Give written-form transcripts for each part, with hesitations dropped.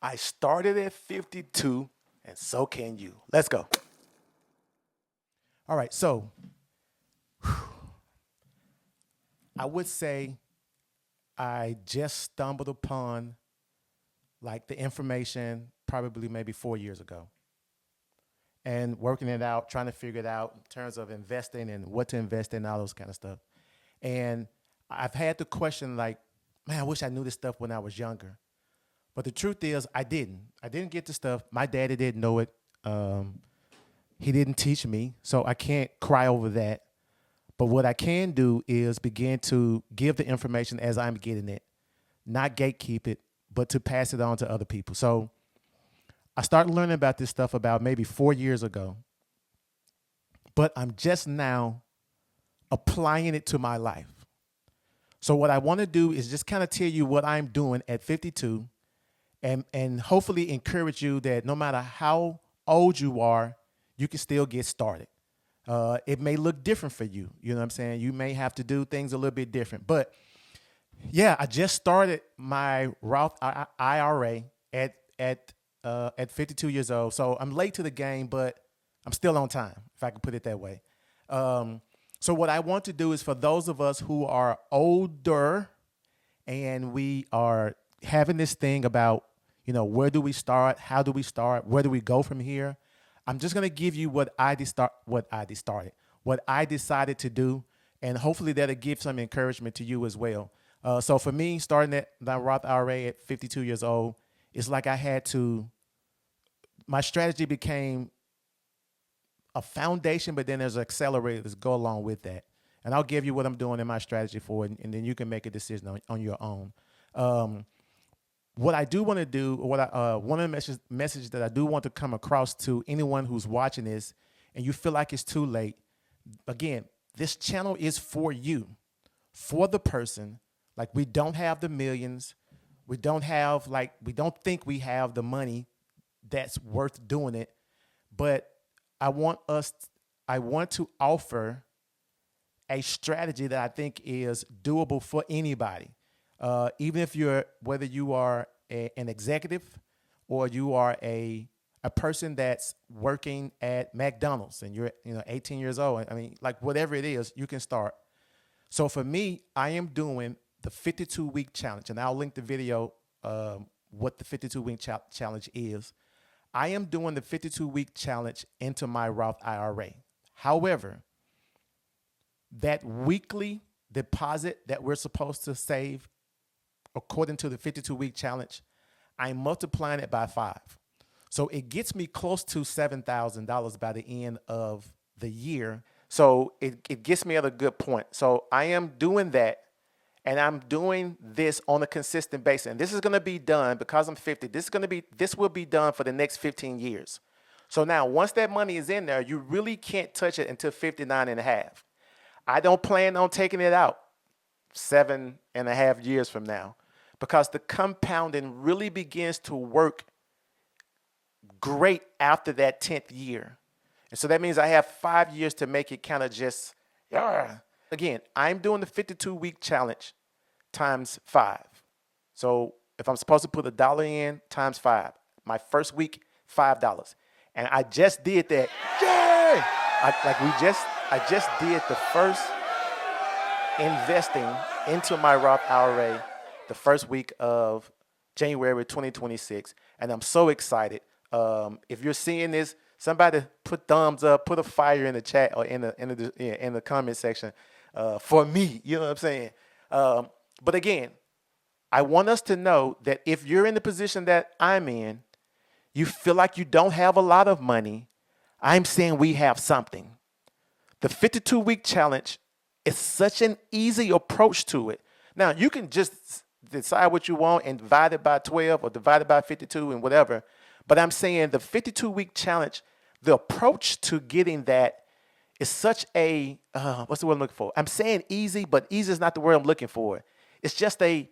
I started at 52, and so can you. Let's go. All right, so I would say I just stumbled upon like the information probably maybe 4 years ago and working it out, trying to figure it out in terms of investing and what to invest in, all those kind of stuff. And I've had the question like, man, I wish I knew this stuff when I was younger. But the truth is, I didn't. I didn't get the stuff. My daddy didn't know it. Um, he didn't teach me, so I can't cry over that. But what I can do is begin to give the information as I'm getting it, not gatekeep it, but to pass it on to other people. So I started learning about this stuff about maybe 4 years ago, but I'm just now applying it to my life. So what I want to do is just kind of tell you what I'm doing at 52 and hopefully encourage you that no matter how old you are, you can still get started. It may look different for you. You know what I'm saying? You may have to do things a little bit different. But yeah, I just started my Roth IRA at 52 years old. So I'm late to the game, but I'm still on time, if I can put it that way. So what I want to do is for those of us who are older and we are having this thing about, where do we start? How do we start? Where do we go from here? I'm just gonna give you what I decided to do, and hopefully that'll give some encouragement to you as well. So for me, starting at the Roth IRA at 52 years old, it's like I had to. My strategy became a foundation, but then there's an accelerator to go along with that. And I'll give you what I'm doing in my strategy for it, and then you can make a decision on your own. What I do want to do, one of the messages that I do want to come across to anyone who's watching this, and you feel like it's too late, again, this channel is for you, for the person. Like we don't have the millions, we don't think we have the money that's worth doing it, but I want to offer a strategy that I think is doable for anybody. Even if whether you are an executive or you are a person that's working at McDonald's and you're 18 years old. I mean, like whatever it is, you can start. So for me, I am doing the 52-week challenge, and I'll link the video what the 52-week challenge is. I am doing the 52-week challenge into my Roth IRA. However, that weekly deposit that we're supposed to save according to the 52-week challenge, I'm multiplying it by 5. So it gets me close to $7,000 by the end of the year. So it gets me at a good point. So I am doing that, and I'm doing this on a consistent basis. And this is going to be done because I'm 50. This will be done for the next 15 years. So now once that money is in there, you really can't touch it until 59 and a half. I don't plan on taking it out 7.5 years from now because the compounding really begins to work great after that 10th year. And so that means I have 5 years to make it kind of just, yeah. Again, I'm doing the 52-week challenge times 5. So if I'm supposed to put $1 in times 5, my first week, $5. And I just did that. Yay! I just did the first investing into my Roth IRA the first week of January 2026, and I'm so excited. If you're seeing this, somebody put thumbs up, put a fire in the chat or in the comment section for me. You know what I'm saying? But again, I want us to know that if you're in the position that I'm in, you feel like you don't have a lot of money, I'm saying we have something. The 52-week challenge is such an easy approach to it. Now, you can just decide what you want and divide it by 12 or divide it by 52 and whatever. But I'm saying the 52-week challenge, the approach to getting that is such a, what's the word I'm looking for? I'm saying easy, but easy is not the word I'm looking for. It's just a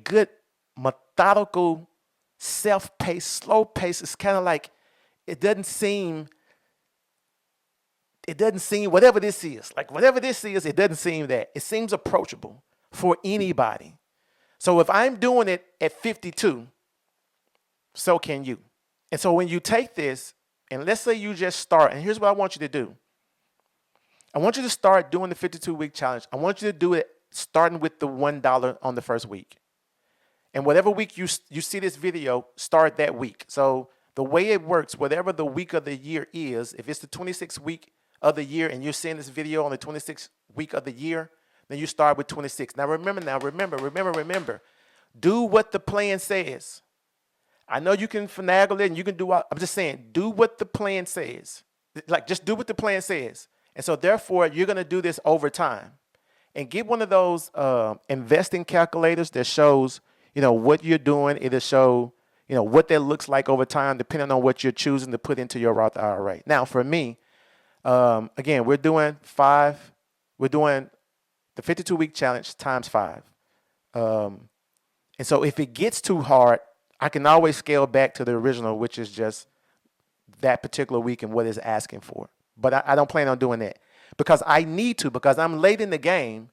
good methodical, self-paced, slow pace. It's kind of like, it doesn't seem, whatever this is, it doesn't seem that. It seems approachable for anybody. So if I'm doing it at 52, So can you. And so when you take this, and let's say you just start, and here's what I want you to do. I want you to start doing the 52-week challenge. I want you to do it starting with the $1 on the first week. And whatever week you see this video, start that week. So the way it works, whatever the week of the year is, if it's the 26th week of the year and you're seeing this video on the 26th week of the year, then you start with 26. Now remember, do what the plan says. I know you can finagle it and you can do I'm just saying, do what the plan says. Like, just do what the plan says. And so therefore, you're going to do this over time. And get one of those investing calculators that shows, what you're doing. It'll show, what that looks like over time, depending on what you're choosing to put into your Roth IRA. Now, for me, again, we're doing the 52-week challenge times 5. And so if it gets too hard, I can always scale back to the original, which is just that particular week and what it's asking for. But I don't plan on doing that because because I'm late in the game.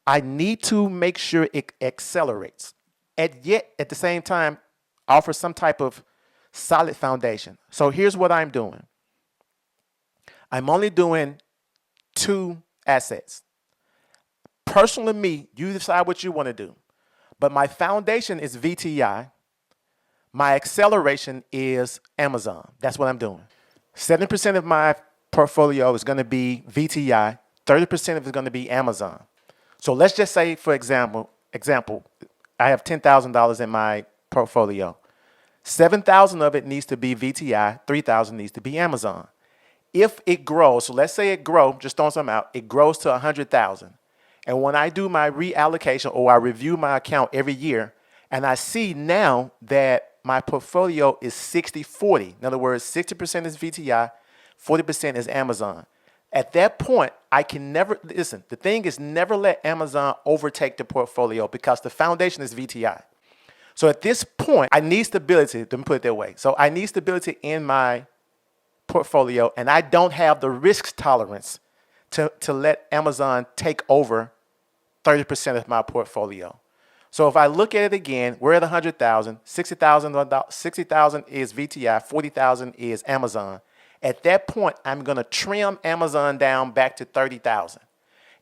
I need to make sure it accelerates, yet at the same time, offer some type of solid foundation. So here's what I'm doing. I'm only doing 2 assets. Personally, me, you decide what you want to do. But my foundation is VTI. My acceleration is Amazon. That's what I'm doing. 7% of my portfolio is going to be VTI. 30% of it is going to be Amazon. So let's just say, for example, I have $10,000 in my portfolio. 7,000 of it needs to be VTI. 3,000 needs to be Amazon. If it grows, so let's say it grows, just throwing something out, it grows to 100,000. And when I do my reallocation or I review my account every year, and I see now that my portfolio is 60-40. In other words, 60% is VTI, 40% is Amazon. At that point, I can never, listen, the thing is never let Amazon overtake the portfolio because the foundation is VTI. So at this point, I need stability, let me put it that way. So I need stability in my portfolio, and I don't have the risk tolerance to let Amazon take over 30% of my portfolio. So if I look at it again, we're at 100,000, 60,000 is VTI, 40,000 is Amazon. At that point, I'm going to trim Amazon down back to 30,000.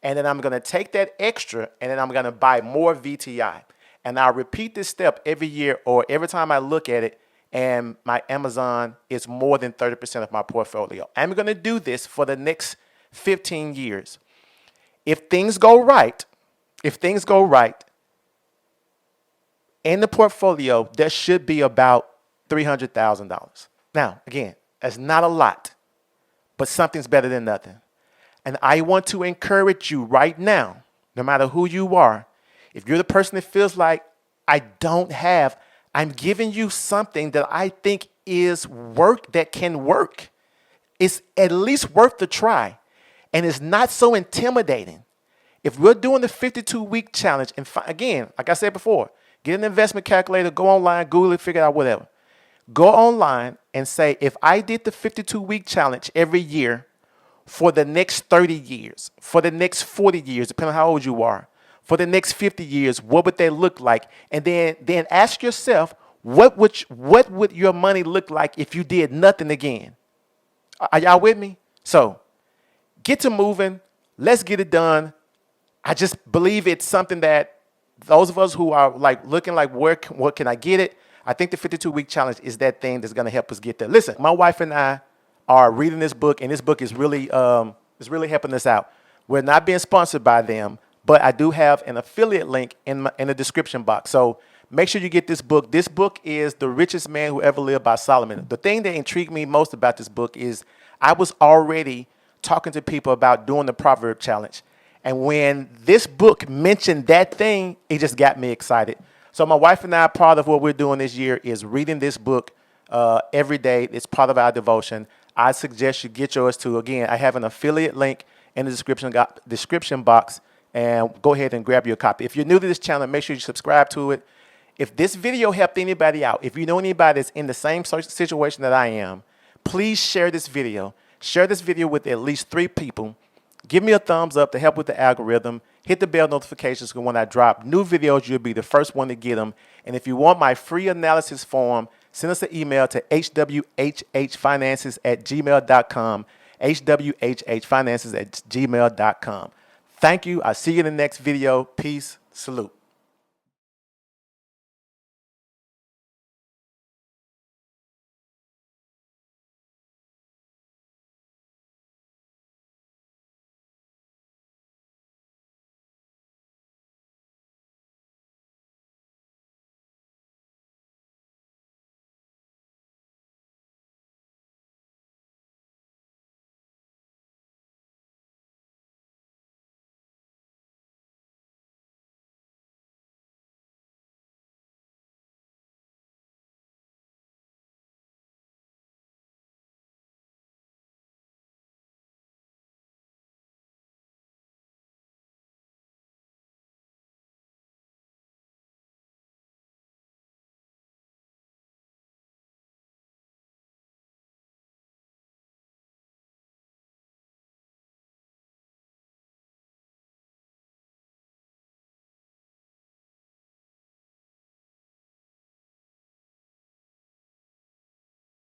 And then I'm going to take that extra and then I'm going to buy more VTI. And I'll repeat this step every year or every time I look at it and my Amazon is more than 30% of my portfolio. I'm going to do this for the next 15 years. If things go right, in the portfolio, there should be about $300,000. Now, again, that's not a lot, but something's better than nothing. And I want to encourage you right now, no matter who you are, if you're the person that feels like I'm giving you something that I think that can work. It's at least worth the try. And it's not so intimidating. If we're doing the 52-week challenge, and again, like I said before, get an investment calculator, go online, Google it, figure it out, whatever. Go online and say, if I did the 52-week challenge every year for the next 30 years, for the next 40 years, depending on how old you are, for the next 50 years, what would they look like? And then ask yourself, what would your money look like if you did nothing again? Are y'all with me? So get to moving. Let's get it done. I just believe it's something that those of us who are like looking like what can I get it? I think the 52-week challenge is that thing that's going to help us get there. Listen, my wife and I are reading this book, and this book is really helping us out. We're not being sponsored by them, but I do have an affiliate link in the description box. So make sure you get this book. This book is The Richest Man Who Ever Lived by Solomon. The thing that intrigued me most about this book is I was already talking to people about doing the Proverb Challenge. And when this book mentioned that thing, it just got me excited. So my wife and I, part of what we're doing this year is reading this book every day. It's part of our devotion. I suggest you get yours too. Again, I have an affiliate link in the description box, and go ahead and grab your copy. If you're new to this channel, make sure you subscribe to it. If this video helped anybody out, if you know anybody that's in the same situation that I am, please share this video. Share this video with at least 3 people. Give me a thumbs up to help with the algorithm. Hit the bell notifications so when I drop new videos, you'll be the first one to get them. And if you want my free analysis form, send us an email to hwhhfinances@gmail.com, hwhhfinances@gmail.com. Thank you. I'll see you in the next video. Peace. Salute.